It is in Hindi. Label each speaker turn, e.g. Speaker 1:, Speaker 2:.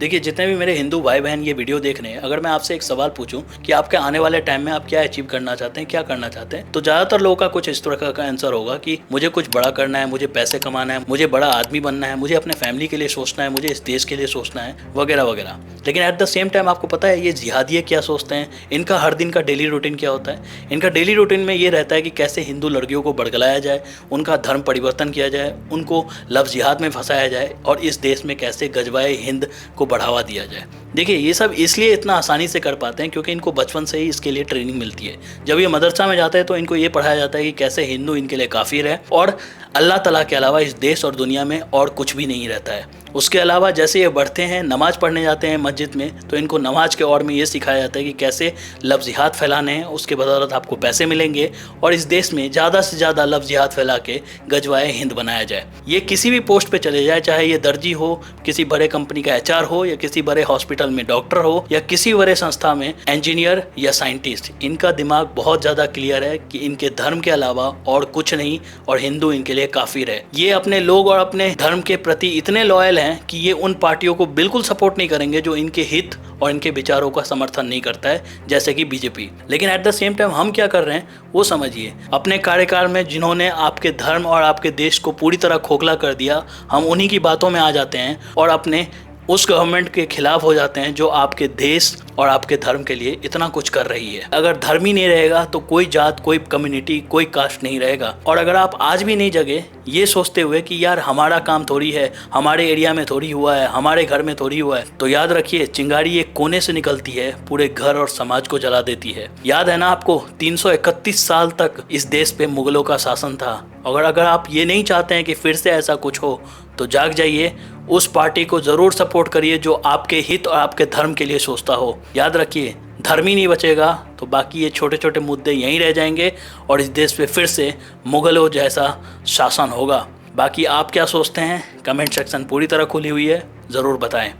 Speaker 1: देखिए, जितने भी मेरे हिंदू भाई बहन ये वीडियो देख रहे हैं, अगर मैं आपसे एक सवाल पूछूं कि आपके आने वाले टाइम में आप क्या अचीव करना चाहते हैं, क्या करना चाहते हैं, तो ज़्यादातर लोगों का कुछ इस तरह का आंसर होगा कि मुझे कुछ बड़ा करना है, मुझे पैसे कमाना है, मुझे बड़ा आदमी बनना है, मुझे अपने फैमिली के लिए सोचना है, मुझे इस देश के लिए सोचना है, वगैरह वगैरह। लेकिन एट द सेम टाइम आपको पता है ये जिहादी क्या सोचते हैं, इनका हर दिन का डेली रूटीन क्या होता है। इनका डेली रूटीन में ये रहता है कि कैसे हिंदू लड़कियों को बड़गलाया जाए, उनका धर्म परिवर्तन किया जाए, उनको लव जिहाद में फंसाया जाए और इस देश में कैसे गजवाए हिंद को बढ़ावा दिया जाए। देखिए, ये सब इसलिए इतना आसानी से कर पाते हैं क्योंकि इनको बचपन से ही इसके लिए ट्रेनिंग मिलती है। जब ये मदरसा में जाते हैं तो इनको ये पढ़ाया जाता है कि कैसे हिंदू इनके लिए काफिर है और अल्लाह ताला के अलावा इस देश और दुनिया में और कुछ भी नहीं रहता है। उसके अलावा जैसे ये बढ़ते हैं, नमाज पढ़ने जाते हैं मस्जिद में, तो इनको नमाज के और में ये सिखाया जाता है कि कैसे लफ्ज़ जिहाद फैलाने हैं, उसके बदौलत आपको पैसे मिलेंगे और इस देश में ज़्यादा से ज़्यादा लफ्ज़ जिहाद फैला के गजवाए हिंद बनाया जाए। ये किसी भी पोस्ट पे चले जाए, चाहे ये दर्जी हो, किसी बड़े कंपनी का HR हो, या किसी बड़े हॉस्पिटल में डॉक्टर हो, या किसी बड़े संस्था में इंजीनियर या साइंटिस्ट, इनका दिमाग बहुत ज़्यादा क्लियर है कि इनके धर्म के अलावा और कुछ नहीं और हिंदू इनके लिए काफिर है। ये अपने लोग और अपने धर्म के प्रति इतने लॉयल हैं कि ये उन पार्टियों को बिल्कुल सपोर्ट नहीं करेंगे जो इनके हित और इनके विचारों का समर्थन नहीं करता है, जैसे कि बीजेपी। लेकिन एट द सेम टाइम हम क्या कर रहे हैं वो समझिए। अपने कार्यकाल में जिन्होंने आपके धर्म और आपके देश को पूरी तरह खोखला कर दिया, हम उन्हीं की बातों में आ जाते हैं और अपने उस गवर्नमेंट के खिलाफ हो जाते हैं जो आपके देश और आपके धर्म के लिए इतना कुछ कर रही है। अगर धर्म ही नहीं रहेगा तो कोई जात, कोई कम्युनिटी, कोई कास्ट नहीं रहेगा। और अगर आप आज भी नहीं जगे ये सोचते हुए कि यार हमारा काम थोड़ी है, हमारे एरिया में थोड़ी हुआ है, हमारे घर में थोड़ी हुआ है, तो याद रखिए चिंगारी एक कोने से निकलती है, पूरे घर और समाज को जला देती है। याद है ना आपको, 331 साल तक इस देश पे मुगलों का शासन था। अगर आप ये नहीं चाहते हैं कि फिर से ऐसा कुछ हो तो जाग जाइए, उस पार्टी को जरूर सपोर्ट करिए जो आपके हित और आपके धर्म के लिए सोचता हो। याद रखिए, धर्म ही नहीं बचेगा तो बाकी ये छोटे छोटे मुद्दे यहीं रह जाएंगे और इस देश पे फिर से मुगलों जैसा शासन होगा। बाकी आप क्या सोचते हैं? कमेंट सेक्शन पूरी तरह खुली हुई है, ज़रूर बताएं।